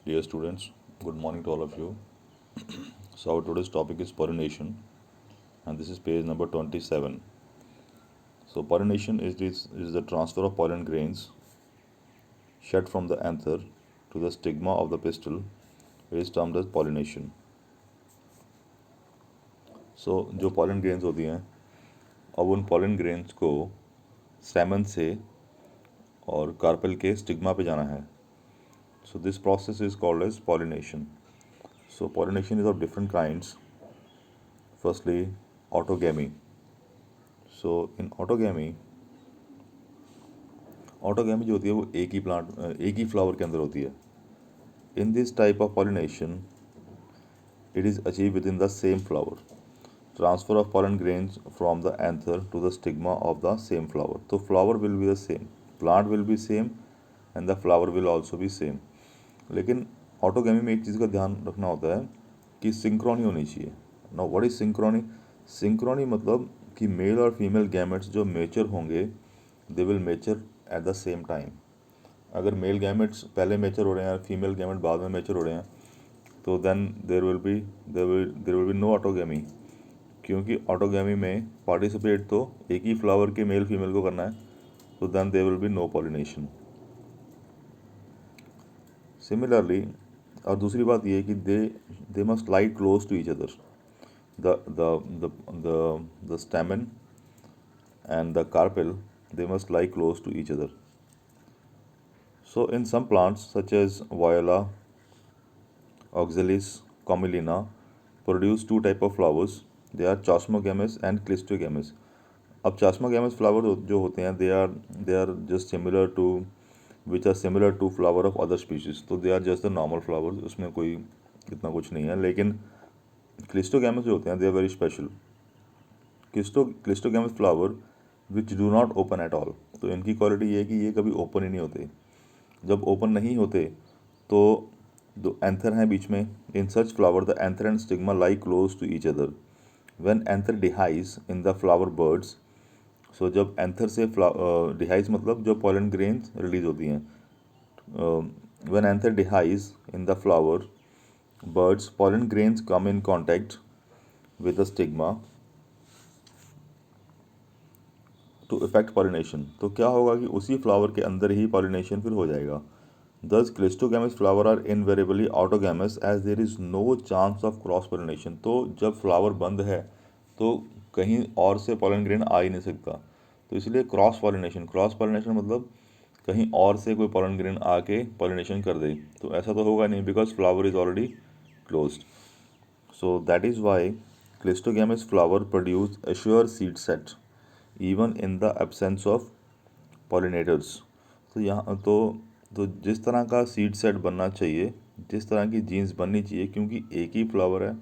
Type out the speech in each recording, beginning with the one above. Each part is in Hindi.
Dear students, good morning to all of you. So, our today's topic is pollination, and this is page number 27. So, pollination is the transfer of pollen grains shed from the anther to the stigma of the pistil. It is termed as pollination. So, जो pollen grains होती हैं, अब उन pollen grains को stamen से और कार्पेल के स्टिग्मा पे जाना है. So, this process is called as pollination. So, pollination is of different kinds. Firstly, autogamy. So, in autogamy जो होती है वो एक ही फ्लावर के अंदर होती है. In this type of pollination it is achieve within the same flower. Transfer of pollen grains from the anther to the stigma of the same flower. तो flower will be the same, plant will be same and the flower will also be same. लेकिन ऑटोगैमी में एक चीज़ का ध्यान रखना होता है कि सिंक्रोनी होनी चाहिए. Now what is Synchrony? Synchrony मतलब कि मेल और फीमेल गैमेट्स जो मेचर होंगे they will mature at the same time. अगर मेल गैमेट्स पहले मेचर हो रहे हैं और फीमेल गैमेट बाद में मेचर हो रहे हैं तो then there will be no autogamy, क्योंकि ऑटोगैमी में पार्टिसिपेट तो एक ही फ्लावर के मेल फीमेल को करना है. तो then there will be no pollination. Similarly, और दूसरी बात ये है कि they must lie close to each other. The the the the stamen and the carpel, they must lie close to each other. So in some plants such as Viola, Oxalis, Commelina produce two type of flowers. They are Chasmogamous and Clistogamous. अब Chasmogamous flower जो होते हैं they are just similar to which are similar to flower of other species. तो they are just the normal flowers, उसमें कोई इतना कुछ नहीं है. लेकिन Clistogamous जो होते हैं they are very special. Cleistogamous flower which do not open at all. तो इनकी क्वालिटी ये है कि ये कभी ओपन ही नहीं होते. जब ओपन नहीं होते तो जो एंथर हैं बीच में, in such flower the anther and stigma lie close to each other. When anther dehisce in the flower buds. So जब एंथर से डिहाइज मतलब जो पॉलन ग्रेन्स रिलीज होती हैं. When anther dehisce in the flower buds pollen grains come in contact with the stigma to effect pollination. तो क्या होगा कि उसी फ्लावर के अंदर ही पॉलिनेशन फिर हो जाएगा. Thus cleistogamous flower are invariably autogamous as there is no chance of cross pollination. तो जब फ्लावर बंद है तो कहीं और से पॉलन ग्रेन आ ही नहीं सकता. तो इसलिए क्रॉस पॉलिनेशन मतलब कहीं और से कोई पॉलन ग्रेन आके पॉलिनेशन कर दे. तो ऐसा तो होगा नहीं because flower is already closed. So that is why cleistogamous flower produce assure seed set even in the absence of pollinators. तो यहाँ तो जिस तरह का सीड सेट बनना चाहिए, जिस तरह की जीन्स बननी चाहिए, क्योंकि एक ही फ्लावर है,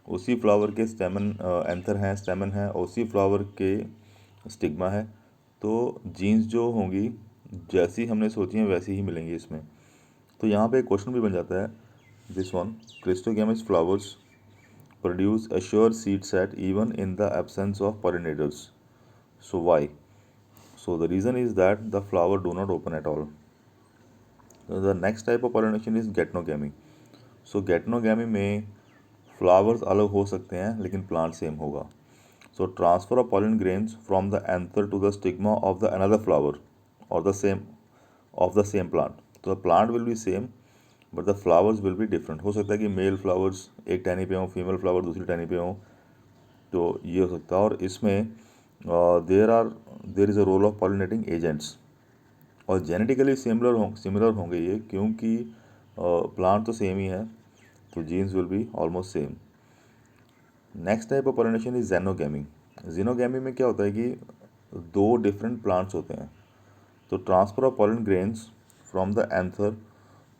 उसी फ्लावर के स्टेमन एंथर हैं, स्टेमन है, उसी फ्लावर के स्टिग्मा है. तो जीन्स जो होंगी जैसी हमने सोची हैं वैसी ही मिलेंगी इसमें. तो यहाँ पे एक क्वेश्चन भी बन जाता है, this one, cleistogamous flowers produce assure seed set even in the absence of pollinators. So why? So the reason is that the flower do not open at all. The next type of pollination is geitonogamy. So geitonogamy में flowers अलग हो सकते हैं लेकिन plant same होगा. So transfer of pollen grains from the anther to the stigma of the another flower or the same plant. So the plant will be same but the flowers will be different. हो सकता है कि male flowers एक टहनी पे हों, female flower दूसरी टहनी पे हों. तो ये हो सकता है. और इसमें there is a role of pollinating agents. और जेनेटिकली सिमिलर होंगे ये, क्योंकि प्लांट तो सेम ही है, तो genes will be almost same. Next type of pollination is xenogamy. Xenogamy में क्या होता है कि दो डिफरेंट प्लांट्स होते हैं. तो transfer of pollen grains from the anther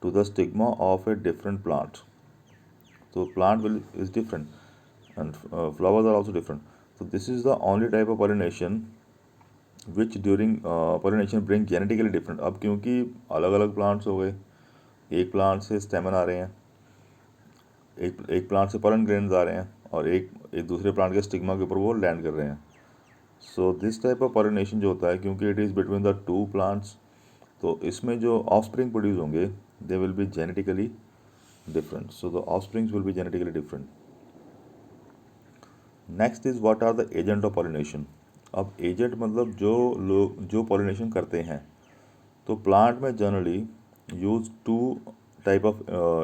to the stigma of a different plant. तो plant will is different and flowers are also different. So this is the only type of pollination which during pollination bring genetically different. अब क्योंकि अलग अलग प्लांट्स हो गए, एक प्लांट से स्टेमन आ रहे हैं, एक प्लांट से pollen grains आ रहे हैं, और एक दूसरे प्लांट के स्टिग्मा के ऊपर वो लैंड कर रहे हैं. So this type of pollination जो होता है, क्योंकि it is between the two plants, तो इसमें जो ऑफस्प्रिंग प्रोड्यूस होंगे they will be genetically different. So the offsprings will be genetically different. Next is what are the agent of pollination. अब एजेंट मतलब जो लोग जो पॉलिनेशन करते हैं. तो प्लांट में generally use two type of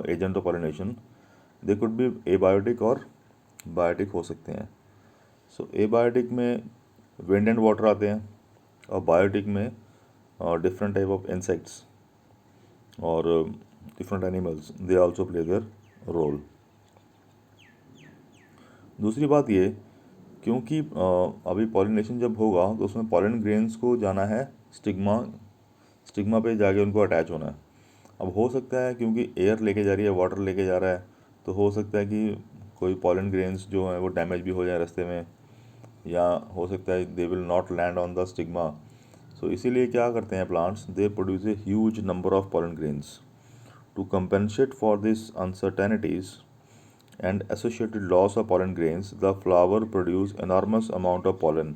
agent of pollination. They could be abiotic और बायोटिक हो सकते हैं. सो एबायोटिक में विंड एंड वाटर आते हैं, और बायोटिक में डिफरेंट टाइप ऑफ इंसेक्ट्स और different animals they also play their role. दूसरी बात ये, क्योंकि अभी पॉलिनेशन जब होगा तो उसमें पॉलन ग्रेन्स को जाना है स्टिग्मा स्टिग्मा पे जाके उनको अटैच होना है. अब हो सकता है क्योंकि एयर लेके जा रही है, वाटर लेके जा रहा है, तो हो सकता है कि कोई पॉलन ग्रेन्स जो हैं वो डैमेज भी हो जाए रास्ते में, या हो सकता है they will not land on the stigma. So इसीलिए क्या करते हैं plants, they produce a huge number of pollen grains. To compensate for these uncertainties and associated loss of pollen grains, the flower produce enormous amount of pollen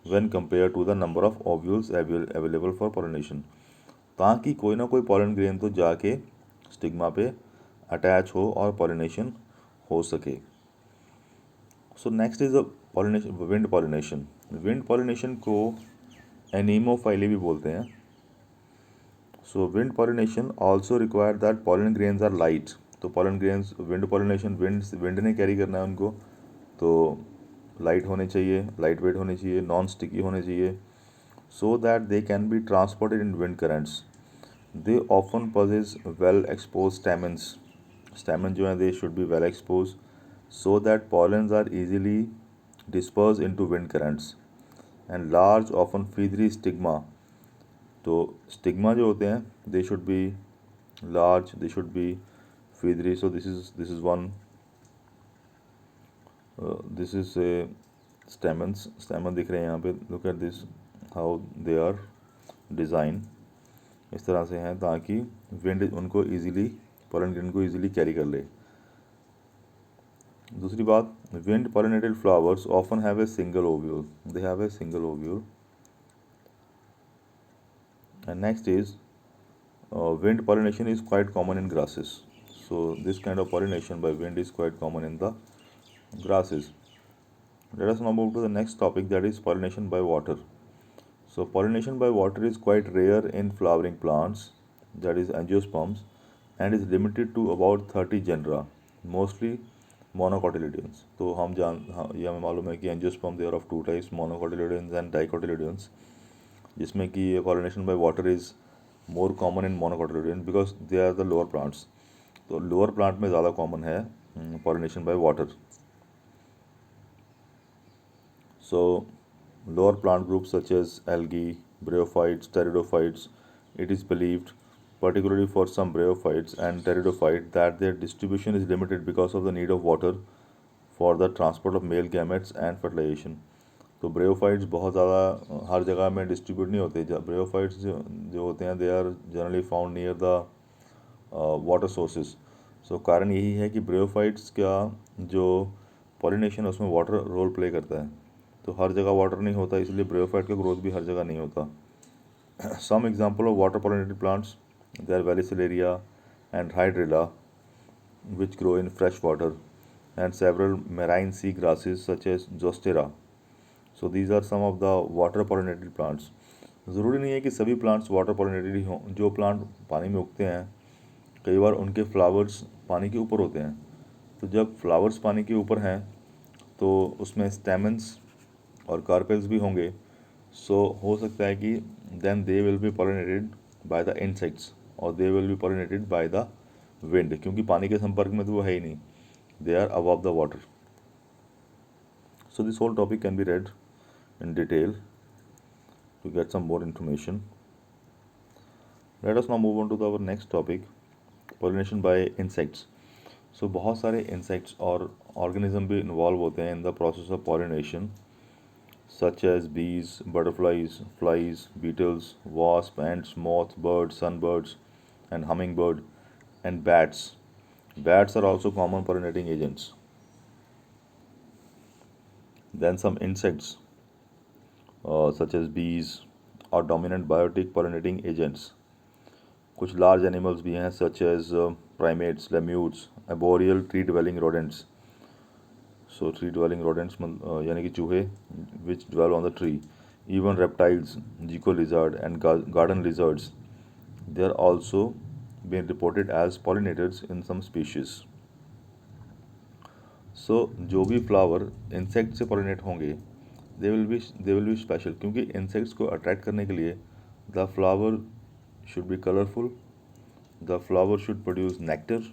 when compared to the number of ovules available for pollination. ताकि कोई ना कोई pollen grain तो जाके स्टिग्मा पे अटैच हो और pollination हो सके. So next is pollination, wind pollination. Wind pollination को एनीमोफाइली भी बोलते हैं. So wind pollination also require that pollen grains are light. तो pollen grains wind pollination wind ने कैरी करना है उनको, तो लाइट होने चाहिए, लाइट वेट होने चाहिए, नॉन स्टिकी होने चाहिए, so that they can be transported in wind currents. They often possess well expose stamens. Stamen जो है they should be well expose so that pollens are easily disperse into wind currents. And large often feathery stigma. तो स्टिग्मा जो होते हैं they should be large, they should be feathery. So this is one, this is a stamens. Stamen दिख रहे हैं यहाँ पे. Look at this how they are design. इस तरह से हैं ताकि विंड उनको इजीली, पॉलन ग्रेन को इजीली कैरी कर ले. दूसरी बात, wind pollinated flowers often have a single ovule. They have a single ovule. And next is wind pollination is quite common in grasses. So this kind of pollination by wind is quite common in the grasses. Let us now move to the next topic, that is pollination by water. So pollination by water is quite rare in flowering plants, that is angiosperms, and is limited to about 30 genera, mostly monocotyledons. तो ये हमें मालूम है कि angiosperm they are of two types, monocotyledons and dicotyledons, जिसमें कि pollination by water is more common in monocotyledon because they are the lower plants. तो लोअर प्लांट में ज़्यादा कॉमन है pollination by water. So lower plant group such as algae, bryophytes, pteridophytes, it is believed particularly for some bryophytes and pteridophytes that their distribution is limited because of the need of water for the transport of male gametes and fertilization. तो ब्रेयोफाइट्स बहुत ज़्यादा हर जगह में डिस्ट्रीब्यूट नहीं होते. ब्रेयोफाइट्स जो होते हैं they are generally found near the water sources. So कारण यही है कि ब्रेयोफाइट्स का जो पॉलिनेशन है उसमें वाटर रोल प्ले करता है. तो हर जगह वाटर नहीं होता, इसलिए ब्रेयोफाइट का ग्रोथ भी हर जगह नहीं होता. Some example of water pollinated plants, they are vallisneria and hydrilla which grow in fresh water, and several marine sea grasses such as Zostera. So these are some of the water pollinated plants. ज़रूरी नहीं है कि सभी प्लांट्स वाटर पॉलिनेटेड ही हों. जो प्लांट पानी में उगते हैं कई बार उनके फ्लावर्स पानी के ऊपर होते हैं. तो जब फ्लावर्स पानी के ऊपर हैं तो उसमें स्टेमन्स और कार्पेल्स भी होंगे. सो हो सकता है कि then they will be pollinated by the insects और they will be pollinated by the wind, क्योंकि पानी के संपर्क में तो वो है ही नहीं, they are above the water. So this whole topic can be read in detail to get some more information. Let us now move on to our next topic, pollination by insects. So बहुत सारे insects और organism भी involve होते हैं in the process of pollination, such as bees, butterflies, flies, beetles, wasps, ants, moths, birds, sunbirds, and hummingbird, and bats. Bats are also common pollinating agents. Then some insects such as bees are dominant biotic pollinating agents. कुछ लार्ज एनिमल्स भी हैं such as primates, lemurs, arboreal tree dwelling rodents. So tree dwelling rodents यानी कि चूहे which dwell on the tree. Even reptiles, gecko lizard and garden lizards, they are also being reported as pollinators in some species. So जो भी फ्लावर इंसेक्ट से पॉलिनेट होंगे दे विल बी स्पेशल, क्योंकि इंसेक्ट्स को अट्रैक्ट करने के लिए the flower should be colourful, the flower should produce nectar,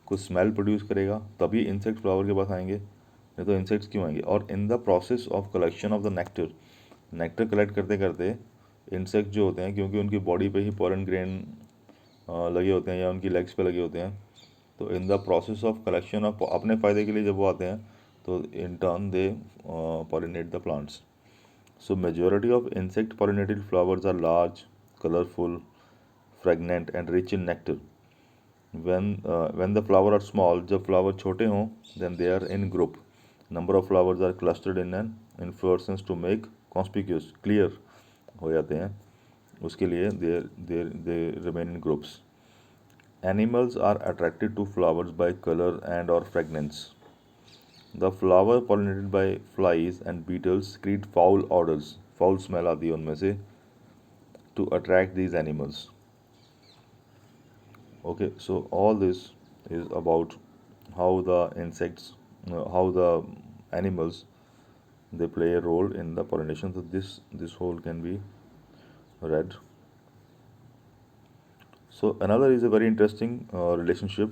कुछ स्मेल प्रोड्यूस करेगा, तभी इंसेक्ट फ्लावर के पास आएंगे, नहीं तो इंसेक्ट्स क्यों आएंगे. और इन the process of collection of the nectar, nectar collect करते करते इंसेक्ट जो होते हैं, क्योंकि उनकी बॉडी पे ही पॉलन ग्रेन लगे होते हैं या उनकी लेग्स पे लगे होते हैं, तो in the process of collection of अपने फ़ायदे के लिए जब वो आते हैं तो in turn they pollinate the plants. So majority of insect pollinated flowers are large, colourful, fragrant and rich in nectar. when the flower are small, जब फ्लावर छोटे हों, then they are in group. Number of flowers are clustered in an inflorescence to make conspicuous, clear हो जाते हैं, उसके लिए they remain in groups. Animals are attracted to flowers by color and or fragrance. The flower pollinated by flies and beetles create foul odors, foul smell आती है उनमें से, to attract these animals. Okay, so all this is about how the insects, how the animals, they play a role in the pollination. So this whole can be read. So another is a very interesting relationship,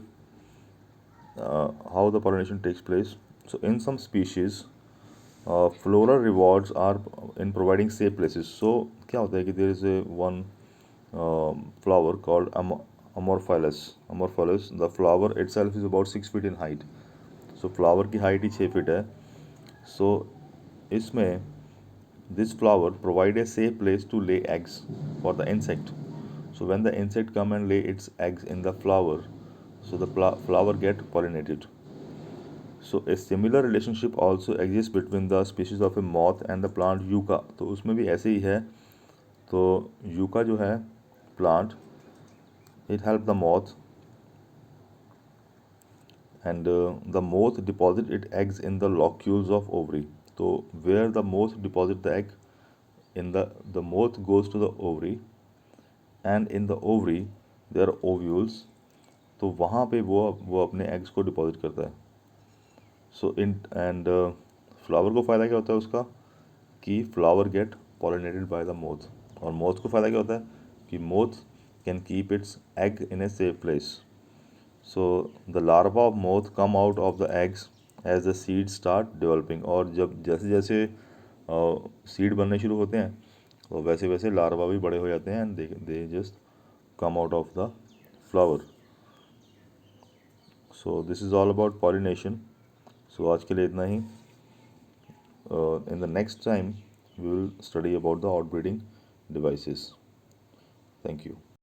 how the pollination takes place. So in some species, floral rewards are in providing safe places. So क्या होता है कि there is a one flower called Amorphilus. Amorphilus, the flower itself is about 6 feet in height. So flower की height ही 6 feet है. So इसमें this flower provide a safe place to lay eggs for the insect. So when the insect come and lay its eggs in the flower, so the flower get pollinated. So a similar relationship also exists between the species of a moth and the plant yucca. तो उसमें भी ऐसे ही है. तो yucca जो है plant, it help the moth, and the moth deposit its eggs in the locules of ovary. So where the moth deposit the egg, in the moth goes to the ovary, and in the ovary there are ovules. तो वहाँ पे वो अपने एग्स को डिपॉजिट करता है. सो इन एंड फ्लावर को फ़ायदा क्या होता है उसका, कि flower get pollinated by the moth. और मोथ को फ़ायदा क्या होता है कि moth can keep its egg in a safe place. So the larva of moth come out of the eggs as the seed start developing. और जब जैसे जैसे सीड बनने शुरू होते हैं तो वैसे वैसे लार्वा भी बड़े हो जाते हैं, and they just come out of the flower. So this is all about pollination. So आज के लिए इतना ही. In the next time we will study about the outbreeding devices. Thank you.